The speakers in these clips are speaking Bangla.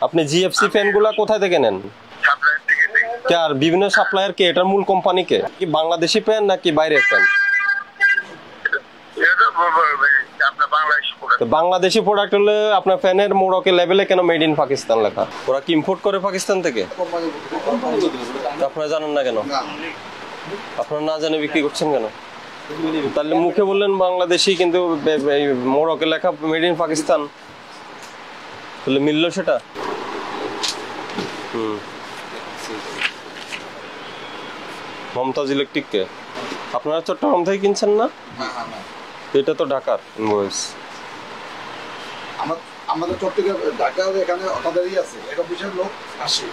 আপনি জিএফসি ফ্যানগুলা কোথা থেকে নেন? সাপ্লায়ার থেকে নেই। কে আর বিভিন্ন সাপ্লায়ার কে? এটার মূল কোম্পানি কে? কি বাংলাদেশি ফ্যান নাকি বাইরের ফ্যান? এটা আপনার বাংলাদেশ প্রোডাক্ট। তো বাংলাদেশি প্রোডাক্ট হলে আপনার ফ্যানের মোড়কে লেভেলে কেন মেড ইন পাকিস্তান লেখা? ওরা কি ইম্পোর্ট করে পাকিস্তান থেকে? আপনারা জানেন না কেন? আপনারা না জানে বিক্রি করছেন কেন? তাহলে মুখে বললেন বাংলাদেশি, কিন্তু মোড়কে লেখা মেড ইন পাকিস্তান, তাহলে মিললো সেটা? মমতাজ ইলেকট্রিক কে? আপনারা চট্টগ্রাম থেকে কিনছেন না? এটা তো ঢাকার ইনভয়েস। আমাদের চট্টগ্রাম ঢাকার এখানে ওনাদেরই আছে, এক অফিসের লোক আসে।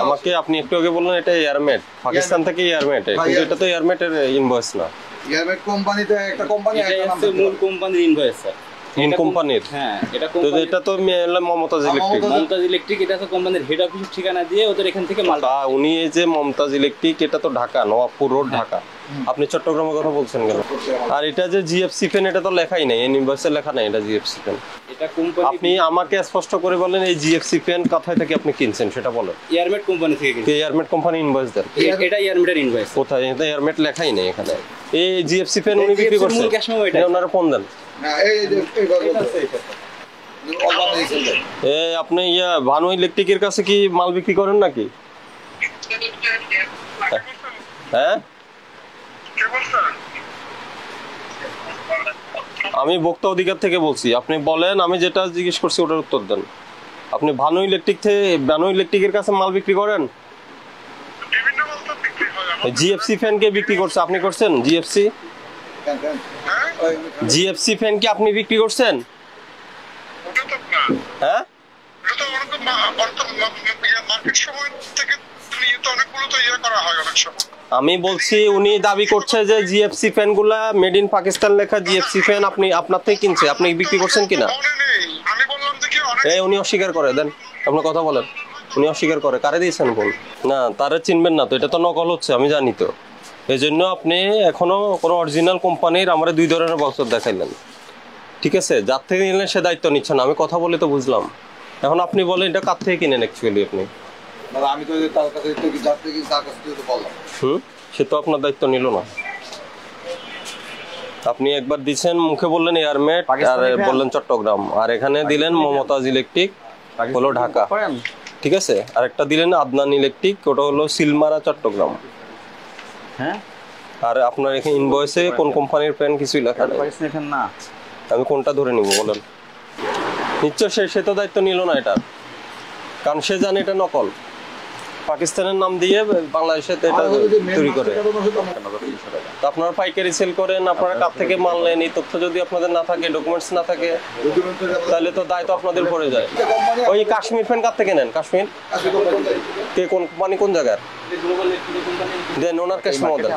আমাকে আপনি একটু আগে বললেন এটা এয়ারমেট, পাকিস্তান থেকে এয়ারমেট, কিন্তু এটা তো এয়ারমেটের ইনভয়েস না। এয়ারমেট কোম্পানিতে একটা কোম্পানি, এটা হচ্ছে মূল কোম্পানির ইনভয়েস স্যার। কোন কোম্পানির? হ্যাঁ, এটা তো এটা তো মমতাজ ইলেকট্রিক। মমতাজ ইলেকট্রিক, এটা তো কোম্পানির হেড অফিসের ঠিকানা দিয়ে ওদের এখান থেকে মাল। উনি এই যে মমতাজ ইলেকট্রিক, এটা তো ঢাকা, নবাবপুর রোড, ঢাকা। আপনি চট্টগ্রামের কথা বলছেন কেন? আর এটা যে জিএফসি ফ্যান, এটা তো লেখাই নাই, এই ইনভয়েসে লেখা নাই এটা জিএফসি ফ্যান। এটা কোম্পানি। আপনি আমাকে স্পষ্ট করে বলেন এই জিএফসি ফ্যান কোথায় থেকে আপনি কিনছেন সেটা বলেন। এয়ারমেট কোম্পানি থেকে কিনছি। এয়ারমেট কোম্পানি ইনভয়েস দেন। এটা এয়ারমেটের ইনভয়েস। কোথায়? এটা এয়ারমেট লেখাই নাই এখানে। এই জিএফসি ফ্যান উনি বিক্রি করছেন, মূল ক্যাশ মেমো এটা। ওনারা ফোন দেন। না এই আপনি ভানু ইলেকট্রিকের কাছে কি মাল বিক্রি করেন নাকি? হ্যাঁ, আমি ভোক্তা অধিকার থেকে বলছি। আপনি বলেন, আমি যেটা জিজ্ঞেস করছি ওটার উত্তর দেন। আপনি ভানু ইলেকট্রিকের কাছে মাল বিক্রি করেন? জিএফসি ফ্যান কে বিক্রি করছে? আপনি করছেন? জিএফসি ফ্যান কি আপনি বিক্রি করছেন? হ্যাঁ, আমি বলছি উনি দাবি করছে যে জিএফসি ফ্যান গুলা মেড ইন পাকিস্তান লেখা জিএফসি ফ্যান আপনি আপনার থেকে কিনছে, আপনি বিক্রি করছেন কিনা? উনি অস্বীকার করে। দেন, আপনার কথা বলেন। উনি অস্বীকার করে। কারে দিয়েছেন বল? না, তারা চিনবেন না তো, এটা তো নকল হচ্ছে, আমি জানি তো। এই জন্য আপনি এখনো কোনো অরিজিনাল কোম্পানির আমার 2 ধরনের বক্স দেখাইলেন, ঠিক আছে? যার থেকে নিলেন সে দায়িত্ব নিচ্ছেন। আমি কথা বলে তো বুঝলাম। এখন আপনি বলেন এটা কার থেকে কিনেন অ্যাকচুয়ালি আপনি? আমি তো তার কাছে যার থেকে তার কাছে তো বললাম। সে তো আপনার দায়িত্ব নিল না। আপনি একবার দিচ্ছেন, মুখে বললেন এয়ারমেট, আর বললেন চট্টগ্রাম, আর এখানে দিলেন মমতাজ ইলেকট্রিক, হলো ঢাকা, ঠিক আছে? আর একটা দিলেন আদনান ইলেকট্রিক, ওটা হলো সিলমারা, চট্টগ্রাম। হ্যাঁ, আর আপনার এখানে ইনভয়েসে কোন কোম্পানির ফ্যান কিছুই লেখা নেই। না, আমি কোনটা ধরে নিব বলেন? নিশ্চয় সে তো দায়িত্ব নিল না এটা, কারণ সে জানে এটা নকল। পাকিস্তানের নাম দিয়ে বাংলাদেশে এটা তৈরি করে। তো আপনারা পাইকারি সেল করেন, আপনারা কার থেকে মাল নেন, এই তথ্য যদি আপনাদের না থাকে, ডকুমেন্টস না থাকে, তাহলে তো দায়িত্ব আপনাদের পড়ে যায়। ওই কাশ্মীর ফ্যান কার থেকে নেন? কাশ্মীর কে? কোন কোম্পানি? কোন জায়গার? দেন ওনার ক্যাশ মেমো দেন।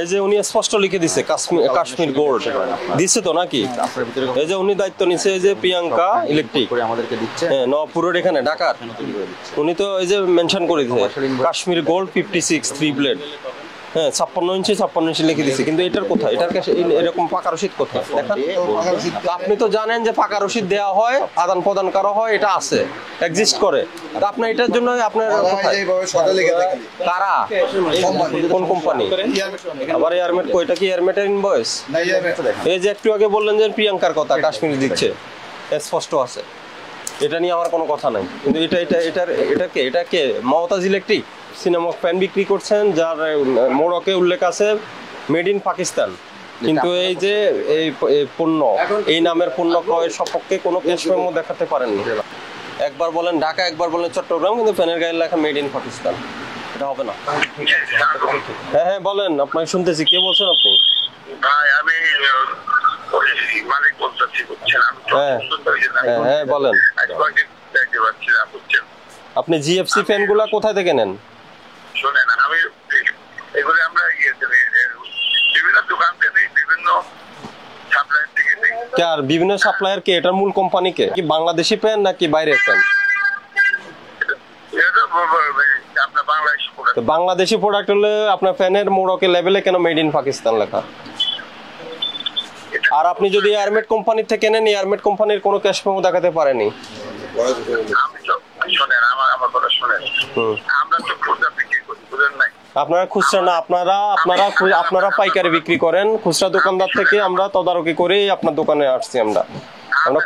এই যে উনি স্পষ্ট লিখে দিছে কাশ্মীর গোল্ড দিচ্ছে তো নাকি? এই যে উনি দায়িত্ব নিচ্ছে, এই যে প্রিয়াঙ্কা ইলেকট্রিক আমাদেরকে দিচ্ছে, হ্যাঁ, নবপুরের এখানে ঢাকার। উনি তো এই যে মেনশন করে দিচ্ছে কাশ্মীর গোল্ড 56 3 ব্লেড, হ্যাঁ 56 ইঞ্চি লিখে দিচ্ছে। কিন্তু এটার কোথায়? এটার কাছে এরকম পাকা রশিদ কোথায় দেখান? আপনি তো জানেন যে পাকা রশিদ দেওয়া হয়, আদান প্রদান করা হয়, এটা আছে, এক্সিস্ট করে। তো আপনার এটার জন্য আপনার কারা, কোন কোম্পানি? আবার এয়ারমেট কো? এটা কি এয়ারমেটের ইনভয়েস? এই যে একটু আগে বললেন যে প্রিয়াঙ্কার কথা কাশ্মীর দিচ্ছে, স্পষ্ট আছে। এটা নিয়ে আমার কোনো কথা নাই। কিন্তু এটা কে? মমতাজ ইলেকট্রিক সিনেমা ফ্যান বিক্রি করছেন, যার মোড়কে উল্লেখ আছে মেড ইন পাকিস্তান, কিন্তু এই যে এই পণ্য, এই নামের পণ্য ক্রয়ের সপক্ষে কোনো ক্যাশ মেমো দেখাতে পারেননি। একবার বলেন ঢাকা, একবার বলেন চট্টগ্রাম, কিন্তু ফ্যানের গায়ে লেখা মেড ইন পাকিস্তান। এটা হবে না। হ্যাঁ হ্যাঁ বলেন, আপনাকে শুনতেছি। কে বলছেন আপনি? ভাই আমি মালিক বলতেছি, বুঝছেন? হ্যাঁ হ্যাঁ বলেন। আপনি জিএফসি ফ্যান গুলা কোথায় থেকে নেন? শোনেন, আমি এগুলো আমরা বিভিন্ন দোকান থেকে, বিভিন্ন সাপ্লায়ার থেকে নেই। আর বিভিন্ন সাপ্লায়ার কে? এটার মূল কোম্পানি কে? কি বাংলাদেশি ফ্যান নাকি বাইরের ফ্যান? আপনার বাংলাদেশ প্রোডাক্ট। বাংলাদেশি প্রোডাক্ট হলে আপনার ফ্যানের মোড়কে লেভেলে কেন মেড ইন পাকিস্তান লেখা? আর আপনি যদি এয়ারমেট কোম্পানির থেকে নেন, এয়ারমেট কোম্পানির কোনো ক্যাশ মেমো দেখাতে পারেনি। আমি তো শোনেন, আমার কথা শোনেন, আমরা তো খুচরা বিক্রি করি, বুঝেন নাই? আপনারা খুচরা না, আপনারা পাইকারি বিক্রি করেন। খুচরা দোকানদার থেকে আমরা তদারকি করে আপনার দোকানে আসছি। আমরা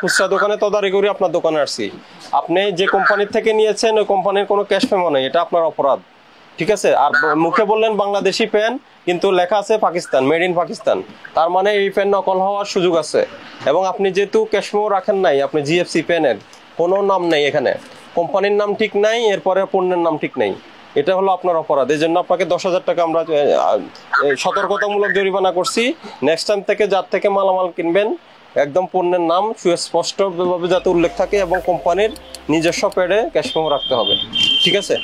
খুচরা দোকানে তদারকি করে আপনার দোকানে আসছি। আপনি যে কোম্পানির থেকে নিয়েছেন ওই কোম্পানির কোনো ক্যাশ মেমো নেই, এটা আপনার অপরাধ, ঠিক আছে? আর মুখে বললেন বাংলাদেশি পেন, কিন্তু লেখা আছে পাকিস্তান, মেড ইন পাকিস্তান। তার মানে এই পেন নকল হওয়ার সুযোগ আছে। এবং আপনি যেহেতু ক্যাশ মেমো রাখেন নাই, আপনি জিএফসি পেনের কোনো নাম নেই এখানে, কোম্পানির নাম ঠিক নাই, এরপরে পণ্যের নাম ঠিক নেই, এটা হলো আপনার অপরাধ। এই জন্য আপনাকে 10,000 টাকা আমরা সতর্কতামূলক জরিমানা করছি। নেক্সট টাইম থেকে যার থেকে মালামাল কিনবেন একদম পণ্যের নাম সুস্পষ্টভাবে যাতে উল্লেখ থাকে এবং কোম্পানির নিজস্ব প্যাডে ক্যাশ মেমো রাখতে হবে, ঠিক আছে?